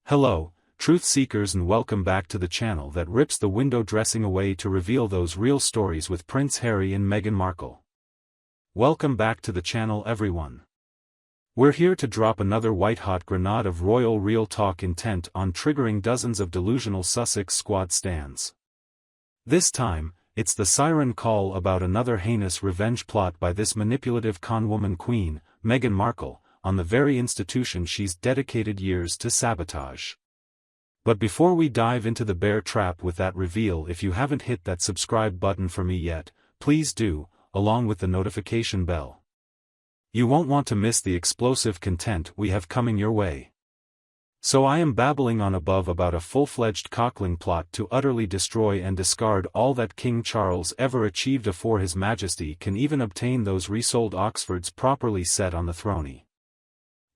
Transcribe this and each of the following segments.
Hello, truth seekers, and welcome back to the channel that rips the window dressing away to reveal those real stories with Prince Harry and Meghan Markle. Welcome back to the channel, everyone. We're here to drop another white-hot grenade of royal real talk intent on triggering dozens of delusional Sussex squad stans. This time, it's the siren call about another heinous revenge plot by this manipulative conwoman queen, Meghan Markle, on the very institution she's dedicated years to sabotage. But before we dive into the bear trap with that reveal, if you haven't hit that subscribe button for me yet, please do, along with the notification bell. You won't want to miss the explosive content we have coming your way. So I am babbling on above about a full-fledged cockling plot to utterly destroy and discard all that King Charles ever achieved afore His Majesty can even obtain those resold Oxfords properly set on the throne.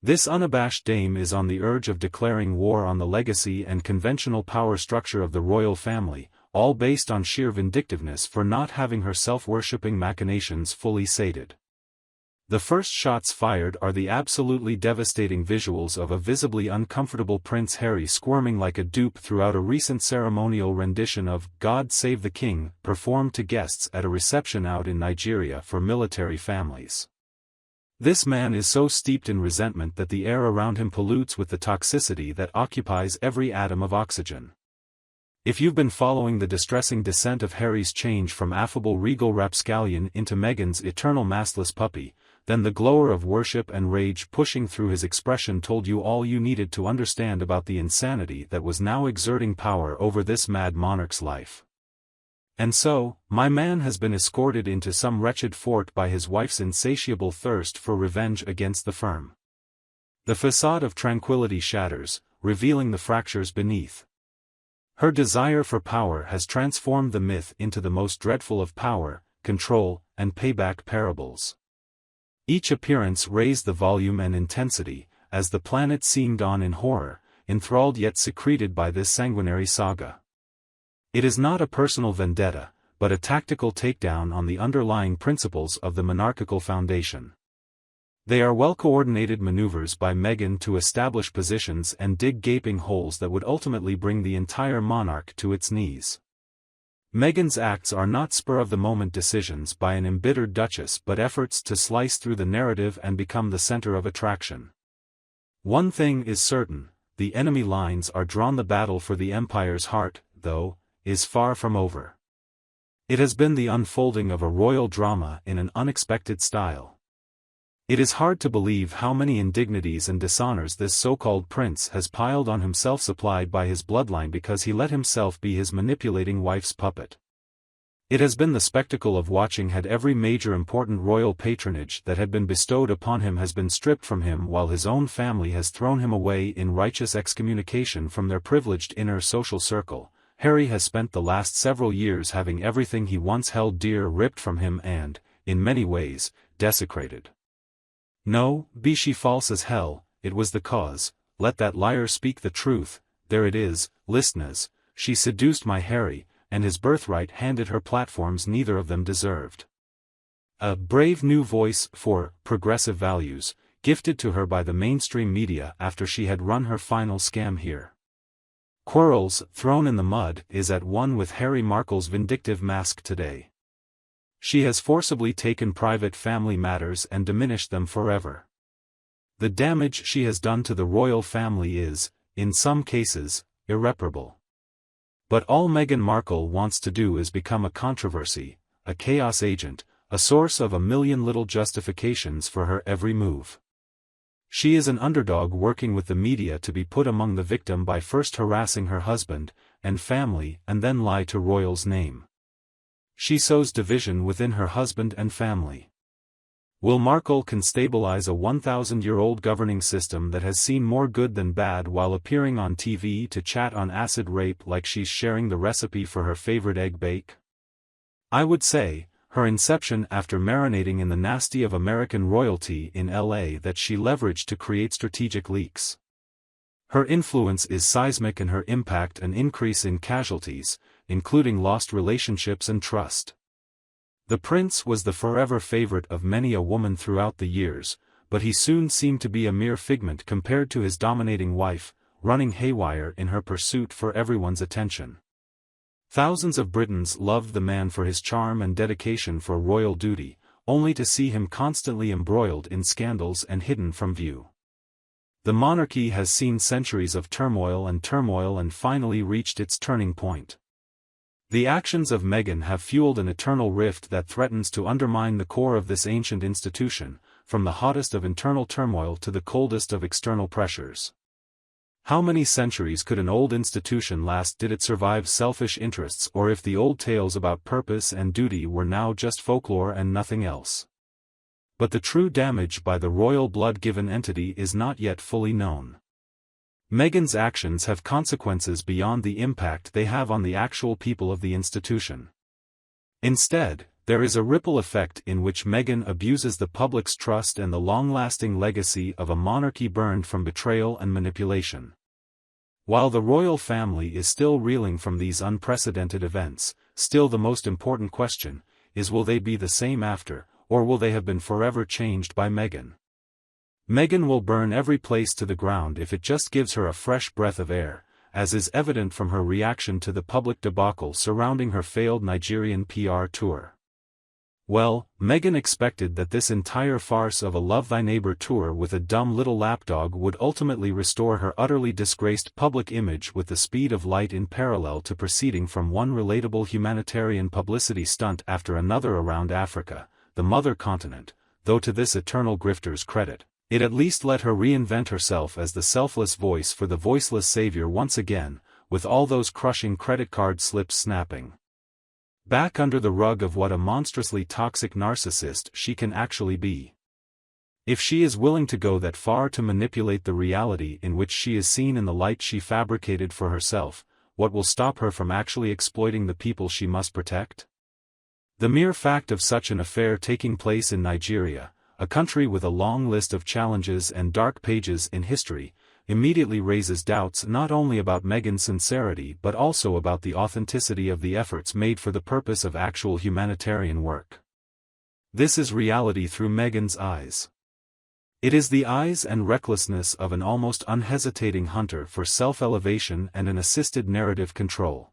This unabashed dame is on the urge of declaring war on the legacy and conventional power structure of the royal family, all based on sheer vindictiveness for not having her self-worshipping machinations fully sated. The first shots fired are the absolutely devastating visuals of a visibly uncomfortable Prince Harry squirming like a dupe throughout a recent ceremonial rendition of "God Save the King" performed to guests at a reception out in Nigeria for military families. This man is so steeped in resentment that the air around him pollutes with the toxicity that occupies every atom of oxygen. If you've been following the distressing descent of Harry's change from affable regal rapscallion into Meghan's eternal mastless puppy, then the glower of worship and rage pushing through his expression told you all you needed to understand about the insanity that was now exerting power over this mad monarch's life. And so, my man has been escorted into some wretched fort by his wife's insatiable thirst for revenge against the firm. The facade of tranquility shatters, revealing the fractures beneath. Her desire for power has transformed the myth into the most dreadful of power, control, and payback parables. Each appearance raised the volume and intensity, as the planet seemed on in horror, enthralled yet secreted by this sanguinary saga. It is not a personal vendetta, but a tactical takedown on the underlying principles of the monarchical foundation. They are well-coordinated maneuvers by Meghan to establish positions and dig gaping holes that would ultimately bring the entire monarch to its knees. Meghan's acts are not spur-of-the-moment decisions by an embittered duchess but efforts to slice through the narrative and become the center of attraction. One thing is certain, the enemy lines are drawn. The battle for the empire's heart, though, is far from over. It has been the unfolding of a royal drama in an unexpected style. It is hard to believe how many indignities and dishonors this so-called prince has piled on himself, supplied by his bloodline because he let himself be his manipulating wife's puppet. It has been the spectacle of watching had every major important royal patronage that had been bestowed upon him has been stripped from him, while his own family has thrown him away in righteous excommunication from their privileged inner social circle. Harry has spent the last several years having everything he once held dear ripped from him and, in many ways, desecrated. No, be she false as hell, it was the cause. Let that liar speak the truth. There it is, listeners. She seduced my Harry, and his birthright handed her platforms neither of them deserved. A brave new voice for progressive values, gifted to her by the mainstream media after she had run her final scam here. Quarrels, thrown in the mud, is at one with Harry Markle's vindictive mask today. She has forcibly taken private family matters and diminished them forever. The damage she has done to the royal family is, in some cases, irreparable. But all Meghan Markle wants to do is become a controversy, a chaos agent, a source of a million little justifications for her every move. She is an underdog working with the media to be put among the victim by first harassing her husband and family and then lie to royal's name. She sows division within her husband and family. Will Markle can stabilize a 1,000-year-old governing system that has seen more good than bad while appearing on TV to chat on acid rape like she's sharing the recipe for her favorite egg bake? I would say, her inception after marinating in the nasty of American royalty in LA that she leveraged to create strategic leaks. Her influence is seismic and her impact an increase in casualties, including lost relationships and trust. The prince was the forever favorite of many a woman throughout the years, but he soon seemed to be a mere figment compared to his dominating wife, running haywire in her pursuit for everyone's attention. Thousands of Britons loved the man for his charm and dedication for royal duty, only to see him constantly embroiled in scandals and hidden from view. The monarchy has seen centuries of turmoil and finally reached its turning point. The actions of Meghan have fueled an eternal rift that threatens to undermine the core of this ancient institution, from the hottest of internal turmoil to the coldest of external pressures. How many centuries could an old institution last did it survive selfish interests, or if the old tales about purpose and duty were now just folklore and nothing else? But the true damage by the royal blood-given entity is not yet fully known. Meghan's actions have consequences beyond the impact they have on the actual people of the institution. Instead, there is a ripple effect in which Meghan abuses the public's trust and the long-lasting legacy of a monarchy burned from betrayal and manipulation. While the royal family is still reeling from these unprecedented events, still the most important question is, will they be the same after, or will they have been forever changed by Meghan? Meghan will burn every place to the ground if it just gives her a fresh breath of air, as is evident from her reaction to the public debacle surrounding her failed Nigerian PR tour. Well, Meghan expected that this entire farce of a Love Thy Neighbor tour with a dumb little lapdog would ultimately restore her utterly disgraced public image with the speed of light, in parallel to proceeding from one relatable humanitarian publicity stunt after another around Africa, the mother continent, though to this eternal grifter's credit, it at least let her reinvent herself as the selfless voice for the voiceless savior once again, with all those crushing credit card slips snapping back under the rug of what a monstrously toxic narcissist she can actually be. If she is willing to go that far to manipulate the reality in which she is seen in the light she fabricated for herself, what will stop her from actually exploiting the people she must protect? The mere fact of such an affair taking place in Nigeria, a country with a long list of challenges and dark pages in history, immediately raises doubts not only about Meghan's sincerity but also about the authenticity of the efforts made for the purpose of actual humanitarian work. This is reality through Meghan's eyes. It is the eyes and recklessness of an almost unhesitating hunter for self-elevation and an assisted narrative control.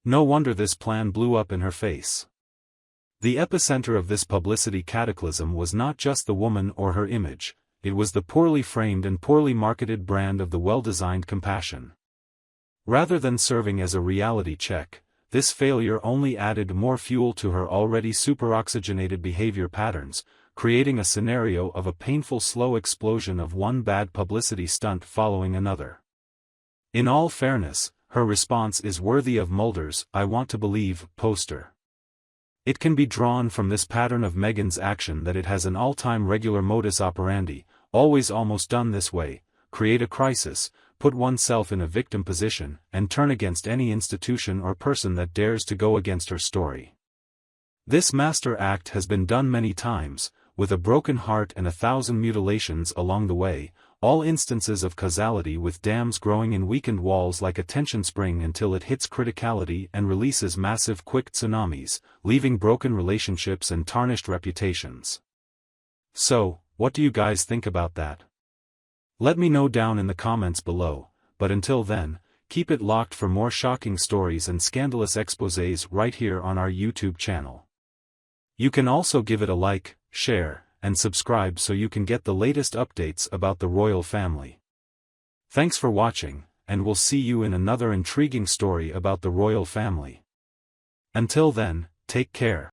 No wonder this plan blew up in her face. The epicenter of this publicity cataclysm was not just the woman or her image, it was the poorly framed and poorly marketed brand of the well-designed compassion. Rather than serving as a reality check, this failure only added more fuel to her already superoxygenated behavior patterns, creating a scenario of a painful slow explosion of one bad publicity stunt following another. In all fairness, her response is worthy of Mulder's "I Want to Believe" poster. It can be drawn from this pattern of Meghan's action that it has an all-time regular modus operandi, always almost done this way: create a crisis, put oneself in a victim position, and turn against any institution or person that dares to go against her story. This master act has been done many times, with a broken heart and 1,000 mutilations along the way, all instances of causality with dams growing in weakened walls like a tension spring until it hits criticality and releases massive quick tsunamis, leaving broken relationships and tarnished reputations. So, what do you guys think about that? Let me know down in the comments below, but until then, keep it locked for more shocking stories and scandalous exposés right here on our YouTube channel. You can also give it a like, share, and subscribe so you can get the latest updates about the royal family. Thanks for watching, and we'll see you in another intriguing story about the royal family. Until then, take care.